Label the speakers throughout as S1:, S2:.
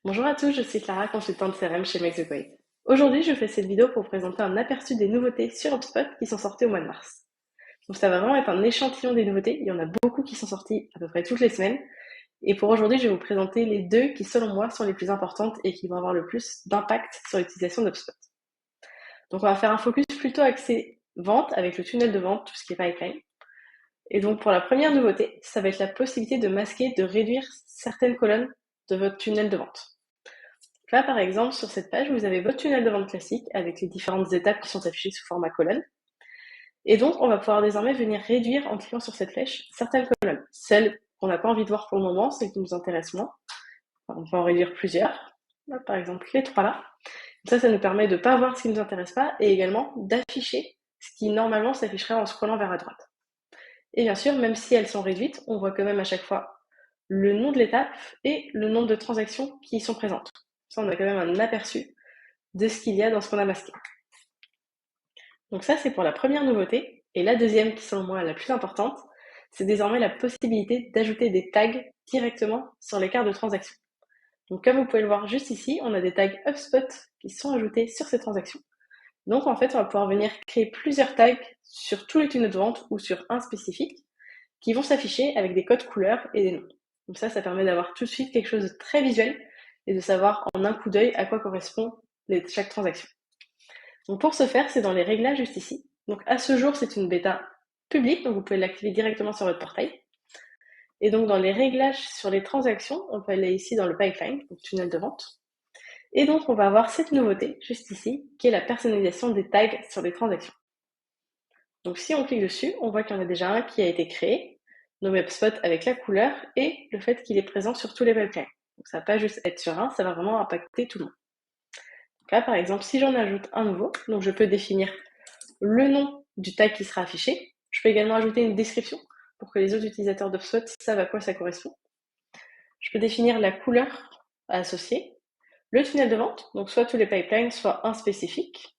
S1: Bonjour à tous, je suis Clara, consultante CRM chez Make the Grade. Aujourd'hui, je fais cette vidéo pour vous présenter un aperçu des nouveautés sur HubSpot qui sont sorties au mois de mars. Donc ça va vraiment être un échantillon des nouveautés, il y en a beaucoup qui sont sorties à peu près toutes les semaines. Et pour aujourd'hui, je vais vous présenter les deux qui, selon moi, sont les plus importantes et qui vont avoir le plus d'impact sur l'utilisation d'HubSpot. Donc on va faire un focus plutôt axé vente avec le tunnel de vente, tout ce qui est pipeline. Et donc pour la première nouveauté, ça va être la possibilité de masquer, de réduire certaines colonnes de votre tunnel de vente. Là, par exemple, sur cette page, vous avez votre tunnel de vente classique avec les différentes étapes qui sont affichées sous format colonne. Et donc, on va pouvoir désormais venir réduire, en cliquant sur cette flèche, certaines colonnes. Celles qu'on n'a pas envie de voir pour le moment, celles qui nous intéressent moins. Enfin, on peut en réduire plusieurs. Là, par exemple, les trois là. Ça nous permet de ne pas voir ce qui ne nous intéresse pas et également d'afficher ce qui normalement s'afficherait en scrollant vers la droite. Et bien sûr, même si elles sont réduites, on voit quand même à chaque fois le nom de l'étape et le nombre de transactions qui y sont présentes. Ça, on a quand même un aperçu de ce qu'il y a dans ce qu'on a masqué. Donc ça, c'est pour la première nouveauté. Et la deuxième, qui selon moi est la plus importante, c'est désormais la possibilité d'ajouter des tags directement sur les cartes de transaction. Donc comme vous pouvez le voir juste ici, on a des tags HubSpot qui sont ajoutés sur ces transactions. Donc en fait, on va pouvoir venir créer plusieurs tags sur tous les tunnels de vente ou sur un spécifique qui vont s'afficher avec des codes couleurs et des noms. Donc ça permet d'avoir tout de suite quelque chose de très visuel et de savoir en un coup d'œil à quoi correspond chaque transaction. Donc pour ce faire, c'est dans les réglages juste ici. Donc à ce jour, c'est une bêta publique, donc vous pouvez l'activer directement sur votre portail. Et donc dans les réglages sur les transactions, on peut aller ici dans le pipeline, donc tunnel de vente. Et donc on va avoir cette nouveauté juste ici, qui est la personnalisation des tags sur les transactions. Donc si on clique dessus, on voit qu'il y en a déjà un qui a été créé, nommé HubSpot avec la couleur et le fait qu'il est présent sur tous les pipelines. Donc ça va pas juste être sur un, ça va vraiment impacter tout le monde. Donc là, par exemple, si j'en ajoute un nouveau, donc je peux définir le nom du tag qui sera affiché. Je peux également ajouter une description pour que les autres utilisateurs d'HubSpot savent à quoi ça correspond. Je peux définir la couleur à associer, le tunnel de vente, donc soit tous les pipelines, soit un spécifique.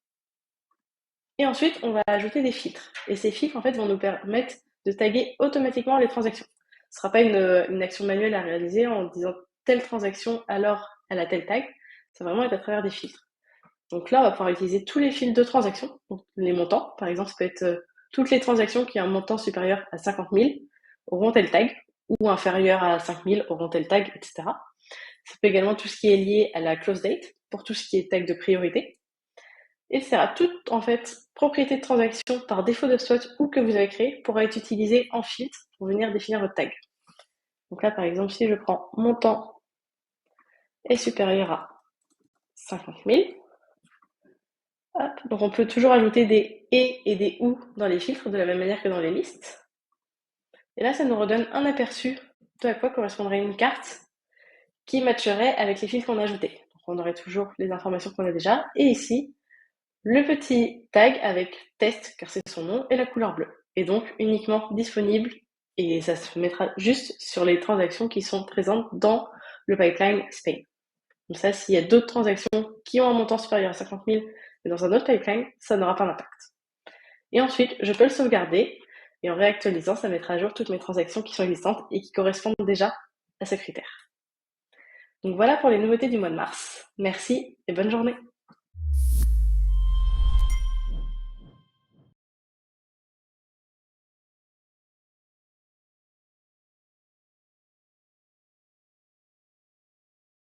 S1: Et ensuite, on va ajouter des filtres. Et ces filtres, en fait, vont nous permettre de taguer automatiquement les transactions. Ce ne sera pas une action manuelle à réaliser en disant telle transaction, alors elle a tel tag. Ça va vraiment être à travers des filtres. Donc là, on va pouvoir utiliser tous les fils de transactions, donc les montants. Par exemple, ça peut être toutes les transactions qui ont un montant supérieur à 50 000 auront tel tag, ou inférieur à 5 000 auront tel tag, etc. Ça peut également tout ce qui est lié à la close date, pour tout ce qui est tag de priorité. Et ça sera toute, en fait, propriété de transaction par défaut d'HubSpot ou que vous avez créé pourra être utilisée en filtre pour venir définir votre tag. Donc là, par exemple, si je prends montant est supérieur à 50 000, hop, donc on peut toujours ajouter des et des ou dans les filtres de la même manière que dans les listes. Et là, ça nous redonne un aperçu de à quoi correspondrait une carte qui matcherait avec les filtres qu'on a ajoutés. Donc on aurait toujours les informations qu'on a déjà. Et ici, le petit tag avec test, car c'est son nom, et la couleur bleue. Et donc uniquement disponible, et ça se mettra juste sur les transactions qui sont présentes dans le pipeline Spain. Comme ça, s'il y a d'autres transactions qui ont un montant supérieur à 50 000, mais dans un autre pipeline, ça n'aura pas d'impact. Et ensuite, je peux le sauvegarder, et en réactualisant, ça mettra à jour toutes mes transactions qui sont existantes et qui correspondent déjà à ce critère. Donc voilà pour les nouveautés du mois de mars. Merci et bonne journée.